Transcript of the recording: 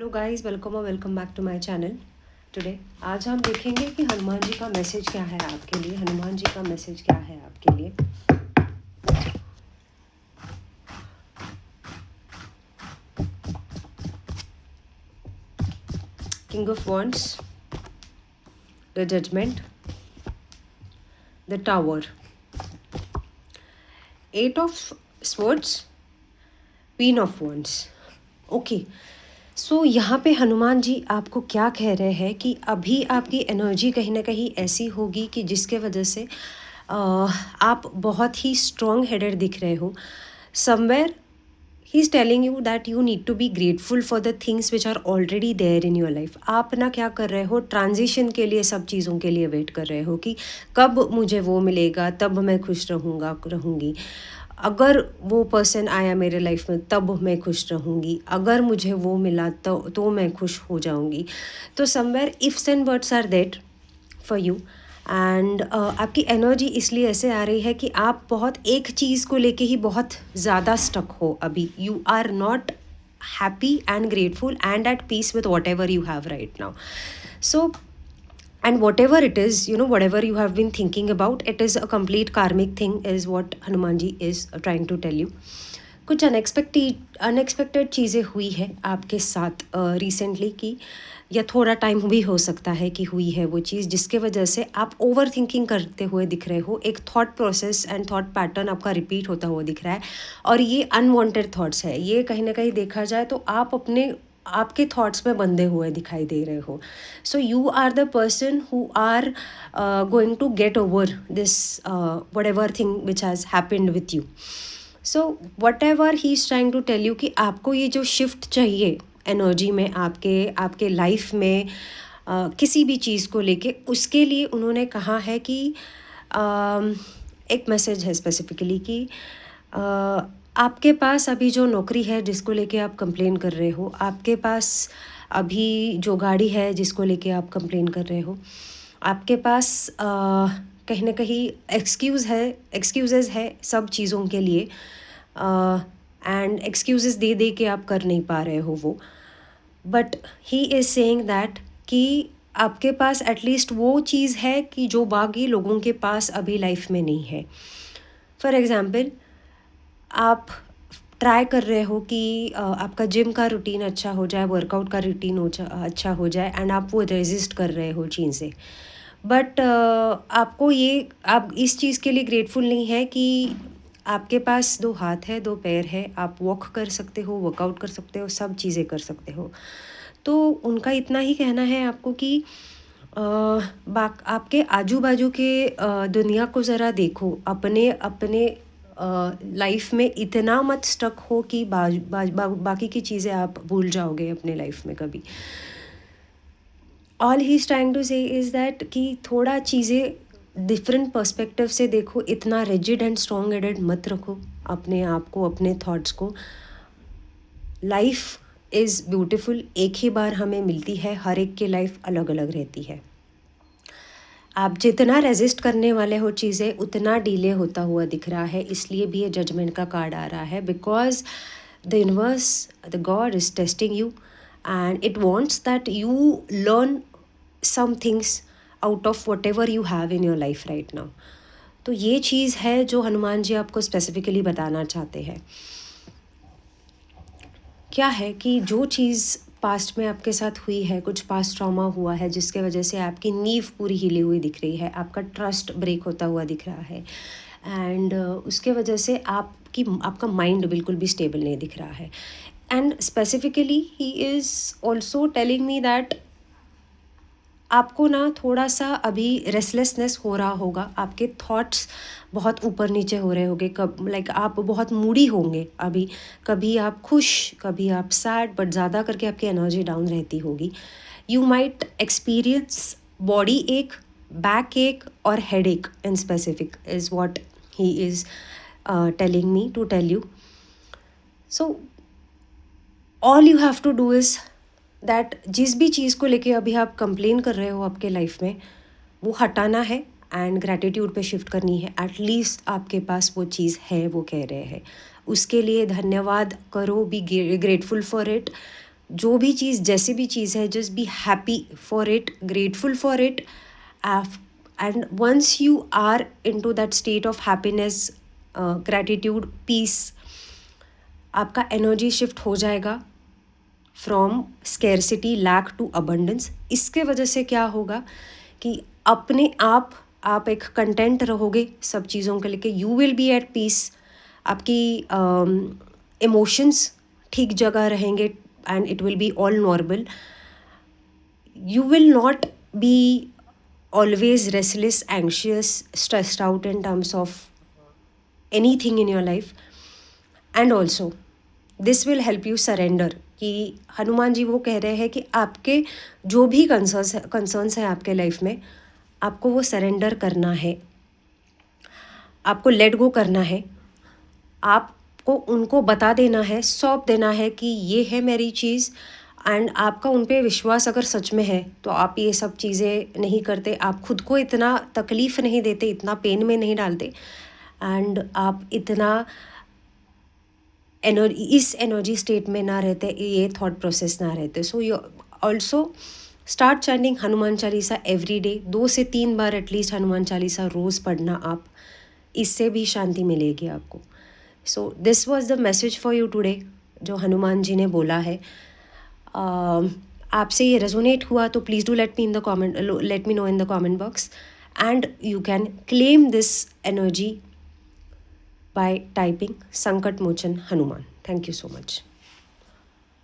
Hello guys, welcome और welcome back to my channel. Today आज हम देखेंगे कि हनुमान जी का मैसेज क्या है आपके लिए। हनुमान जी का मैसेज क्या है आपके लिए। King of wands, the judgment, the tower, eight of swords, queen of wands. Okay, so यहाँ पे हनुमान जी आपको क्या कह रहे हैं कि अभी आपकी एनर्जी कहीं ना कहीं ऐसी होगी कि जिसके वजह से आप बहुत ही स्ट्रॉन्ग हेडेड दिख रहे हो। Somewhere he is telling you that you need to be grateful for the things which are already there in your life. आप ना क्या कर रहे हो, ट्रांजिशन के लिए, सब चीज़ों के लिए वेट कर रहे हो कि कब मुझे वो मिलेगा, तब मैं खुश रहूँगी। अगर वो पर्सन आया मेरे लाइफ में तब मैं खुश रहूँगी, अगर मुझे वो मिला तो मैं खुश हो जाऊँगी। तो somewhere ifs and words are that for you. And आपकी एनर्जी इसलिए ऐसे आ रही है कि आप बहुत एक चीज़ को लेके ही बहुत ज़्यादा स्टक हो अभी। You are not happy and grateful and at peace with whatever you have right now. So and whatever it is, whatever you have been thinking about, it is a complete karmic thing is what Hanumanji is trying to tell you. कुछ unexpected चीज़ें हुई है आपके साथ recently की, या थोड़ा time भी हो सकता है कि हुई है वो चीज़ जिसके वजह से आप ओवर थिंकिंग करते हुए दिख रहे हो। एक thought process and thought pattern आपका रिपीट होता हुआ दिख रहा है और ये अनवांटेड थॉट्स है। ये कहीं ना कहीं देखा जाए तो आप आपके थॉट्स में बंधे हुए दिखाई दे रहे हो। So you are the person who are going to get over this whatever thing which has happened with you. So whatever he is trying to tell you कि आपको ये जो शिफ्ट चाहिए एनर्जी में, आपके life में किसी भी चीज़ को लेके, उसके लिए उन्होंने कहा है कि एक मैसेज है स्पेसिफिकली कि आपके पास अभी जो नौकरी है जिसको लेके आप कंप्लेन कर रहे हो, आपके पास अभी जो गाड़ी है जिसको लेके आप कंप्लेन कर रहे हो, आपके पास कहीं ना कहीं एक्सक्यूज़ेस है सब चीज़ों के लिए, एंड एक्सक्यूज़ेस दे दे के आप कर नहीं पा रहे हो वो। But he is saying that कि आपके पास एटलीस्ट वो चीज़ है कि जो बाकी लोगों के पास अभी लाइफ में नहीं है। फॉर एग्ज़ाम्पल, आप ट्राई कर रहे हो कि आपका जिम का रूटीन अच्छा हो जाए, वर्कआउट का रूटीन अच्छा हो जाए, एंड आप वो रेजिस्ट कर रहे हो चीज़ें। बट आप इस चीज़ के लिए ग्रेटफुल नहीं है कि आपके पास 2 हाथ है, 2 पैर है, आप वॉक कर सकते हो, वर्कआउट कर सकते हो, सब चीज़ें कर सकते हो। तो उनका इतना ही कहना है आपको कि आपके आजू बाजू के दुनिया को ज़रा देखो, अपने अपने लाइफ में इतना मत स्टक हो कि बाकी की चीज़ें आप भूल जाओगे अपने लाइफ में कभी। All he is trying to say is that कि थोड़ा चीज़ें डिफरेंट पर्सपेक्टिव से देखो, इतना रिजिड एंड स्ट्रॉन्ग हेडेड मत रखो अपने आप को, अपने थॉट्स को। लाइफ इज़ ब्यूटिफुल, एक ही बार हमें मिलती है, हर एक की लाइफ अलग अलग रहती है। आप जितना रेजिस्ट करने वाले हो चीज़ें, उतना डिले होता हुआ दिख रहा है। इसलिए भी ये जजमेंट का कार्ड आ रहा है, because the universe, the god is testing you and it wants that you learn some things out of whatever you have in your life right now. तो ये चीज़ है जो हनुमान जी आपको स्पेसिफिकली बताना चाहते हैं। क्या है कि जो चीज़ पास्ट में आपके साथ हुई है, कुछ पास्ट ट्रॉमा हुआ है जिसके वजह से आपकी नींव पूरी हिली हुई दिख रही है, आपका ट्रस्ट ब्रेक होता हुआ दिख रहा है, एंड उसके वजह से आपका माइंड बिल्कुल भी स्टेबल नहीं दिख रहा है। And specifically he is also telling me that आपको ना थोड़ा सा अभी रेस्टलेसनेस हो रहा होगा, आपके थॉट्स बहुत ऊपर नीचे हो रहे होंगे, आप बहुत मूडी होंगे अभी, कभी आप खुश, कभी आप सैड, बट ज़्यादा करके आपकी एनर्जी डाउन रहती होगी। You might experience body ache, back ache और head ache in specific is what he is telling me to tell you. So all you have to do is that जिस भी चीज़ को लेके अभी आप कंप्लेन कर रहे हो आपके लाइफ में, वो हटाना है एंड ग्रैटिट्यूड पे शिफ्ट करनी है। एटलीस्ट आपके पास वो चीज़ है, वो कह रहे हैं, उसके लिए धन्यवाद करो, बी ग्रेटफुल फॉर इट। जो भी चीज़ जैसी भी चीज़ है, just be happy for it, grateful for it, and once you are into that state of happiness, gratitude, peace, आपका एनर्जी शिफ्ट हो जाएगा from scarcity, lack to abundance. इसके वजह से क्या होगा कि अपने आप एक कंटेंट रहोगे सब चीज़ों के लेके, you will be at peace, आपकी इमोशंस ठीक जगह रहेंगे and it will be all normal. You will not be always restless, anxious, stressed out in terms of anything in your life. And also this will help you surrender, कि हनुमान जी वो कह रहे हैं कि आपके जो भी कंसर्न्स हैं आपके लाइफ में, आपको वो सरेंडर करना है, आपको लेट गो करना है, आपको उनको बता देना है, सौंप देना है कि ये है मेरी चीज़। एंड आपका उन पे विश्वास अगर सच में है तो आप ये सब चीज़ें नहीं करते, आप खुद को इतना तकलीफ़ नहीं देते, इतना पेन में नहीं डालते, एंड आप इतना इस एनर्जी स्टेट में ना रहते, ये थॉट प्रोसेस ना रहते। So you also start chanting Hanuman Chalisa every day, 2 से 3 बार एटलीस्ट हनुमान चालीसा रोज़ पढ़ना आप, इससे भी शांति मिलेगी आपको। So this was the message for you today, जो हनुमान जी ने बोला है। आपसे ये रेजोनेट हुआ तो please do let me know in the comment box, and you can claim this energy by typing Sankat Mochan Hanuman. Thank you so much.